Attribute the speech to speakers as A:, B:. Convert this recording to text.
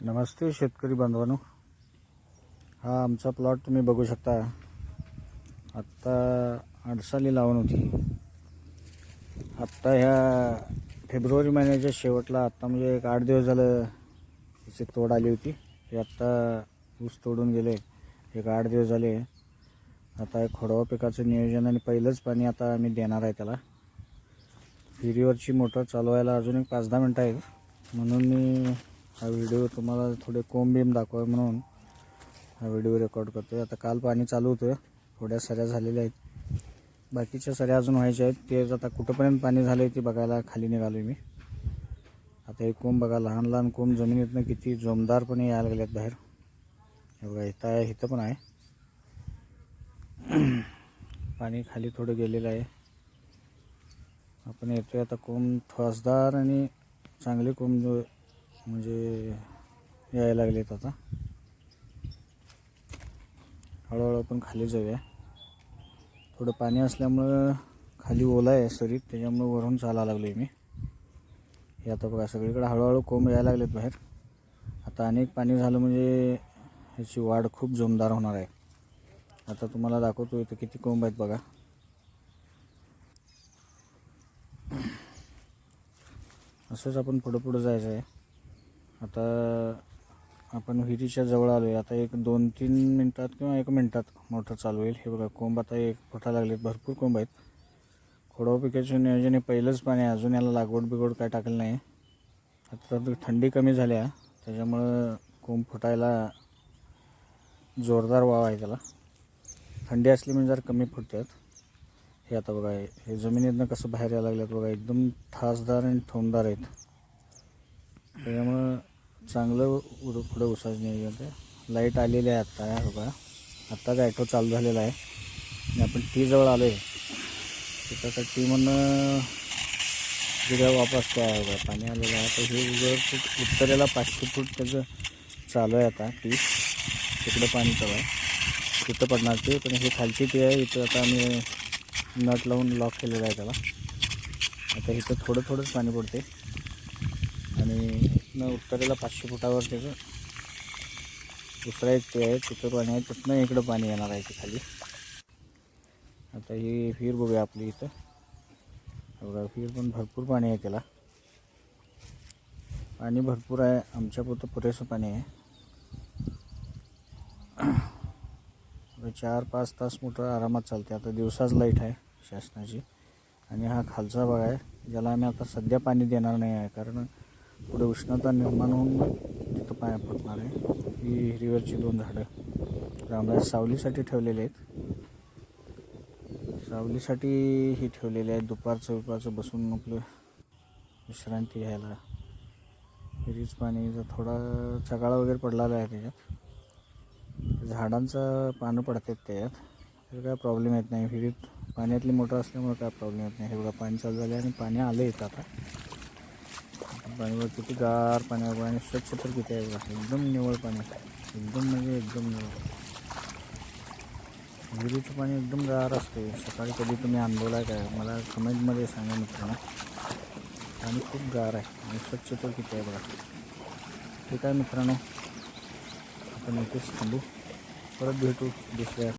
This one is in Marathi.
A: नमस्ते शेतकरी बांधवांनो, हा आमचा प्लॉट तुम्ही बघू शकता। आत्ता अडसाली लावून होती। आत्ता ह्या फेब्रुवारी महिन्याच्या शेवटला आत्ता म्हणजे एक 8 दिवस झालं त्याची तोड आली होती। हे आत्ता ऊस तोडून गेले, एक 8 दिवस झाले। आता एक खोडवा पिकाचं नियोजन आणि पहिलंच पाणी आता आम्ही देणार आहे त्याला। विहिरीवरची मोटर चालवायला अजून एक 5-10 मिनिटं आहेत, म्हणून मी हा व्हिडिओ तुम्हाला थोडे कोंब बीम दाखवावे म्हणून हा व्हिडिओ रेकॉर्ड करतोय। आता काल पाणी चालू होतं, थोड्या सऱ्या झालेल्या आहेत, बाकीच्या सऱ्या अजून व्हायच्या आहेत। ते आता कुठपर्यंत पाणी झाले ते बघायला खाली निघालोय मी। आता हे कोंब बघा, लहान लहान कोंब जमिनीतनं किती जोमदारपणे यायला लागलेत बाहेर। हे बघा, इथं आहे, इथं पण आहे पाणी खाली थोडं गेलेलं आहे। आपण येतोय आता कोंब ठोसदार आणि चांगले कोंब म्हणजे यायला लागलेत। आता हळूहळू आपण खाली जाऊया। थोडं पाणी असल्यामुळं खाली ओला आहे सरीत, त्याच्यामुळे वरून चालायला लागलोय मी। हे आता बघा, सगळीकडे हळूहळू कोंब यायला लागलेत बाहेर। आता अनेक पाणी झालं म्हणजे ह्याची वाढ खूप जोमदार होणार आहे। आता तुम्हाला दाखवतो इथं किती कोंब आहेत बघा। असंच आपण पुढं जायचं आहे। आता आपण विहिरीच्या जवळ आलो आहे। आता एक 2-3 मिनिटात किंवा 1 मिनिटात मोटर चालू होईल। हे बघा, कोंब आता एक फुटायला लागलेत, भरपूर कोंब आहेत। खोडवा पिकाचे नियोजन हे पहिलंच पाणी, अजून याला लागवड बिगवड काय टाकलं नाही। आता थंडी कमी झाली आहे, त्याच्यामुळं कोंब फुटायला जोरदार वाव आहे त्याला। थंडी असली म्हणजे जरा कमी फुटतात। हे आता बघा, हे जमिनीतनं कसं बाहेर यायला लागल्यात बघा, एकदम ठासदार आणि ठोंबदार आहेत। त्याच्यामुळं चांगलं पुढं उसाचं नियोजन आहे। लाईट आलेली आहे आत्ता, आहे बघा, आत्ताच ॲटो चालू झालेला आहे आणि आपण टी जवळ आलो आहे। तिथं टी म्हणून जिऱ्या वापस काय आहे बघा, पाणी आलेलं आहे। तर हे जर उत्तरेला 500 फूट त्याचं चालू आहे आता टी, तिकडं पाणी चालू आहे, तिथं पडणार ते। पण हे खालची टी आहे, इथं आता आम्ही नट लावून लॉक केलेलं आहे त्याला। आता इथं थोडंच पाणी पडते आणि इथनं उत्तरेला 500 फुटावर त्याचं दुसरा एक टी आहे, तिथं पाणी आहे, तिथनं इकडं पाणी येणार आहे ते खाली। आता ही विहीर बघूया आपली इथं, बघा विहीर पण भरपूर पाणी आहे त्याला, पाणी भरपूर आहे, आमच्या पुरतं पुरेसं पाणी आहे। 4-5 तास मोटर आरामात चालते। आता दिवसाच लाईट आहे शासनाची। आणि हा खालचा भाग आहे, ज्याला आम्ही आता सध्या पाणी देणार नाही आहे, कारण पुढे उष्णता निर्माण होऊन तिथं पाणी फुटणार आहे। ही विहिरीवरची 2 झाडं आम्हाला सावलीसाठी ठेवलेले आहेत, सावलीसाठी ही ठेवलेले आहेत। दुपारचं बसून आपलं विश्रांती घ्यायला। विहिरीच पाणी जर थोडा चगाळा वगैरे पडलेला आहे त्याच्यात, झाडांचं पानं पडतात त्याच्यात, तर काय प्रॉब्लेम येत नाही। विहिरीत पाण्यातली मोटर असल्यामुळे काय प्रॉब्लेम येत नाही। हे बघा, पाणी चालू झालं आणि पाणी आलं येतं आता। पाणीवर किती गार पाणी आहे, आणि स्वच्छ तर किती आहे बघा, एकदम निवळ पाणी, एकदम म्हणजे एकदम निवळ। विहिरीचं पाणी एकदम गार असते। सकाळी कधी तुम्ही अनुभवलं आहे काय, मला कमेंटमध्ये सांगा मित्रांनो। पाणी खूप गार आहे आणि स्वच्छ तर किती आहे बघा। ठीक आहे मित्रांनो, आपण इथेच थांबू, परत भेटू दुसऱ्या